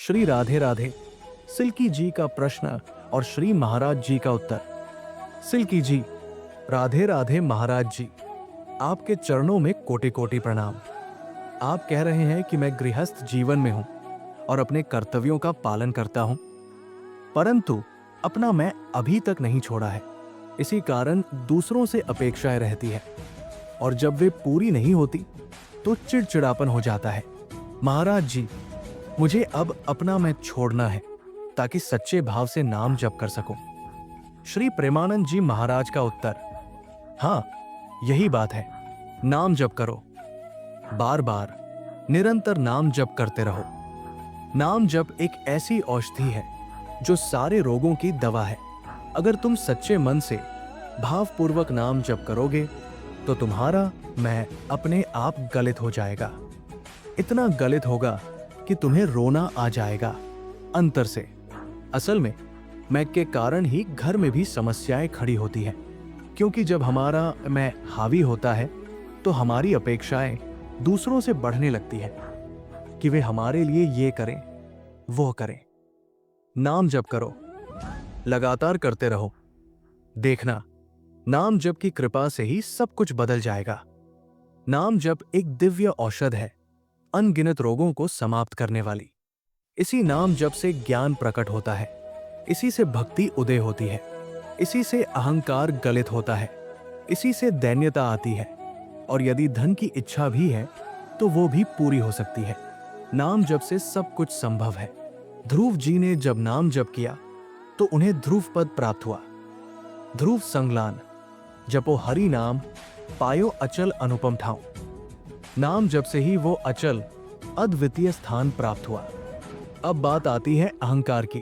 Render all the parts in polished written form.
Shri Radhe Radhe. Silkie जी का प्रश्न और श्री महाराज जी का उत्तर। सिल्की जी, राधे राधे महाराज जी, आपके चरणों में कोटि कोटि प्रणाम। आप कह रहे हैं कि मैं गृहस्थ जीवन में हूं और अपने कर्तव्यों का पालन करता हूं, परंतु अपना मैं अभी तक नहीं छोड़ा है। इसी कारण दूसरों से अपेक्षाएं रहती है और जब वे पूरी नहीं होती तो चिड़चिड़ापन हो जाता है। महाराज जी, मुझे अब अपना मैं छोड़ना है ताकि सच्चे भाव से नाम जप कर सकूं। श्री प्रेमानंद जी महाराज का उत्तर। हाँ, यही बात है। नाम जप करो, बार बार निरंतर नाम जप करते रहो। नाम जप एक ऐसी औषधि है जो सारे रोगों की दवा है। अगर तुम सच्चे मन से भावपूर्वक नाम जप करोगे तो तुम्हारा मैं अपने आप गलित हो जाएगा। इतना गलित होगा कि तुम्हें रोना आ जाएगा अंतर से। असल में मैं के कारण ही घर में भी समस्याएं खड़ी होती हैं, क्योंकि जब हमारा मैं हावी होता है तो हमारी अपेक्षाएं दूसरों से बढ़ने लगती है कि वे हमारे लिए ये करें वो करें। नाम जप करो, लगातार करते रहो। देखना, नाम जप की कृपा से ही सब कुछ बदल जाएगा। नाम जप एक दिव्य औषध है, अनगिनत रोगों को समाप्त करने वाली। इसी नाम जप से ज्ञान प्रकट होता है, इसी से भक्ति उदय होती है, इसी से अहंकार गलित होता है, इसी से दैन्यता आती है, और यदि धन की इच्छा भी है तो वो भी पूरी हो सकती है। नाम जप से सब कुछ संभव है। ध्रुव जी ने जब नाम जप किया तो उन्हें ध्रुव पद प्राप्त हुआ। ध्रुव संगलान, जपो हरि नाम, पायो अचल अनुपम ठाव। नाम जप से ही वो अचल अद्वितीय स्थान प्राप्त हुआ। अब बात आती है अहंकार की।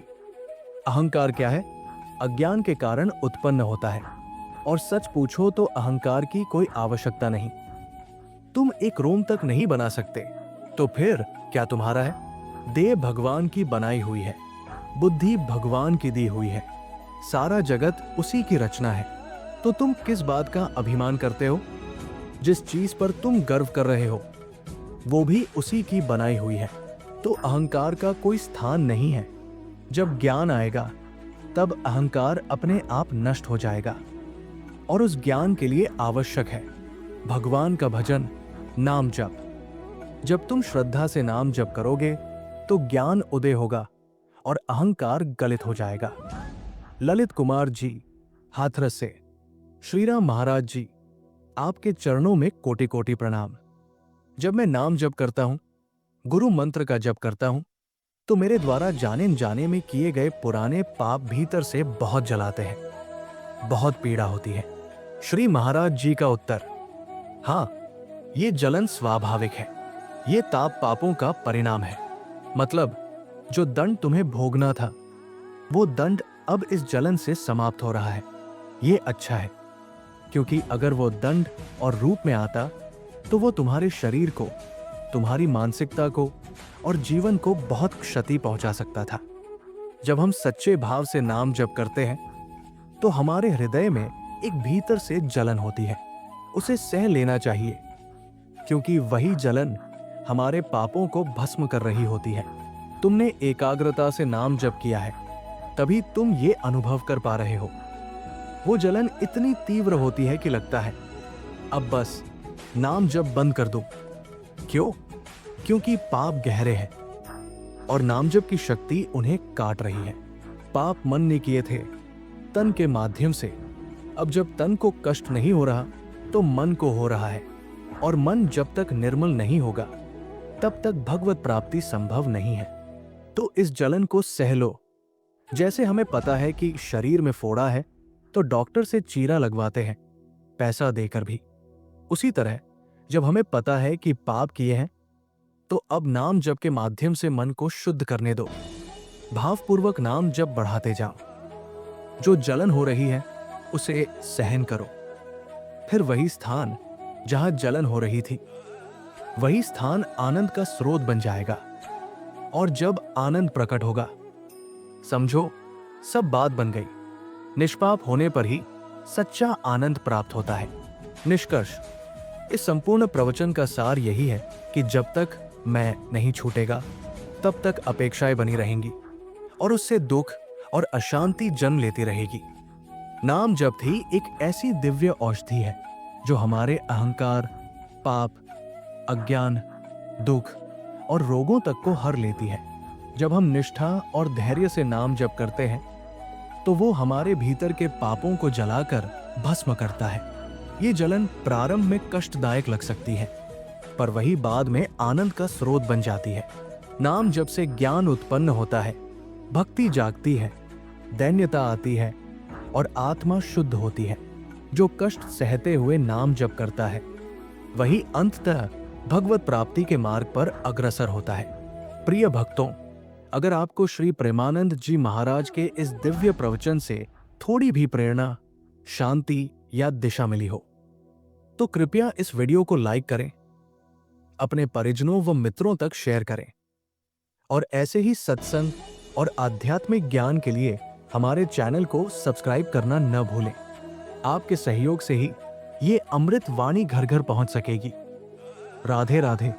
अहंकार क्या है? अज्ञान के कारण उत्पन्न होता है, और सच पूछो तो अहंकार की कोई आवश्यकता नहीं। तुम एक रोम तक नहीं बना सकते, तो फिर क्या तुम्हारा है? देह भगवान की बनाई हुई है, बुद्धि भगवान की दी हुई है, सारा जगत उसी की रचना है, तो तुम किस बात का अभिमान करते हो? जिस चीज पर तुम गर्व कर रहे हो वो भी उसी की बनाई हुई है, तो अहंकार का कोई स्थान नहीं है। जब ज्ञान आएगा तब अहंकार अपने आप नष्ट हो जाएगा, और उस ज्ञान के लिए आवश्यक है भगवान का भजन, नाम जप। जब तुम श्रद्धा से नाम जप करोगे तो ज्ञान उदय होगा और अहंकार गलित हो जाएगा। ललित कुमार जी, हाथरस से। श्रीराम महाराज जी, आपके चरणों में कोटि कोटि प्रणाम। जब मैं नाम जप करता हूं, गुरु मंत्र का जप करता हूं, तो मेरे द्वारा जाने जाने में किए गए पुराने पाप भीतर से बहुत जलाते हैं, बहुत पीड़ा होती है। श्री महाराज जी का उत्तर। हाँ, ये जलन स्वाभाविक है, ये ताप पापों का परिणाम है। मतलब जो दंड तुम्हें भोगना था वो दंड अब इस जलन से समाप्त हो रहा है। ये अच्छा है, क्योंकि अगर वो दंड और रूप में आता तो वो तुम्हारे शरीर को, तुम्हारी मानसिकता को और जीवन को बहुत क्षति पहुंचा सकता था। जब हम सच्चे भाव से नाम जप करते हैं तो हमारे हृदय में एक भीतर से जलन होती है, उसे सह लेना चाहिए, क्योंकि वही जलन हमारे पापों को भस्म कर रही होती है। तुमने एकाग्रता से नाम जप किया है, तभी तुम ये अनुभव कर पा रहे हो। वो जलन इतनी तीव्र होती है कि लगता है अब बस नाम जप बंद कर दो। क्यों? क्योंकि पाप गहरे हैं और नाम जप की शक्ति उन्हें काट रही है। पाप मन ने किए थे तन के माध्यम से, अब जब तन को कष्ट नहीं हो रहा तो मन को हो रहा है, और मन जब तक निर्मल नहीं होगा तब तक भगवत प्राप्ति संभव नहीं है। तो इस जलन को सह लो। जैसे हमें पता है कि शरीर में फोड़ा है तो डॉक्टर से चीरा लगवाते हैं, पैसा देकर भी। उसी तरह जब हमें पता है कि पाप किए हैं तो अब नाम जप के माध्यम से मन को शुद्ध करने दो। भावपूर्वक नाम जप बढ़ाते जाओ। जो जलन हो रही है उसे सहन करो। फिर वही स्थान जहां जलन हो रही थी, वही स्थान आनंद का स्रोत बन जाएगा, और जब आनंद प्रकट होगा समझो सब बात बन गई। निष्पाप होने पर ही सच्चा आनंद प्राप्त होता है। निष्कर्ष, इस संपूर्ण प्रवचन का सार यही है कि जब तक मैं नहीं छूटेगा तब तक अपेक्षाएं बनी रहेंगी और उससे दुख और अशांति जन्म लेती रहेगी। नाम जप ही एक ऐसी दिव्य औषधि है जो हमारे अहंकार, पाप, अज्ञान, दुख और रोगों तक को हर लेती है। जब हम निष्ठा और धैर्य से नाम जप करते हैं तो वो हमारे भीतर के पापों को जलाकर भस्म करता है। ये जलन प्रारंभ में कष्टदायक लग सकती है, पर वही बाद में आनंद का स्रोत बन जाती है। नाम जप से ज्ञान उत्पन्न होता है, भक्ति जागती है, दैन्यता आती है और आत्मा शुद्ध होती है। जो कष्ट सहते हुए नाम जप करता है वही अंततः भगवत प्राप्ति के मार्ग पर अग्रसर होता है। प्रिय भक्तों, अगर आपको श्री प्रेमानंद जी महाराज के इस दिव्य प्रवचन से थोड़ी भी प्रेरणा, शांति या दिशा मिली हो तो कृपया इस वीडियो को लाइक करें, अपने परिजनों व मित्रों तक शेयर करें और ऐसे ही सत्संग और आध्यात्मिक ज्ञान के लिए हमारे चैनल को सब्सक्राइब करना न भूलें। आपके सहयोग से ही ये अमृत वाणी घर घर पहुंच सकेगी। राधे राधे।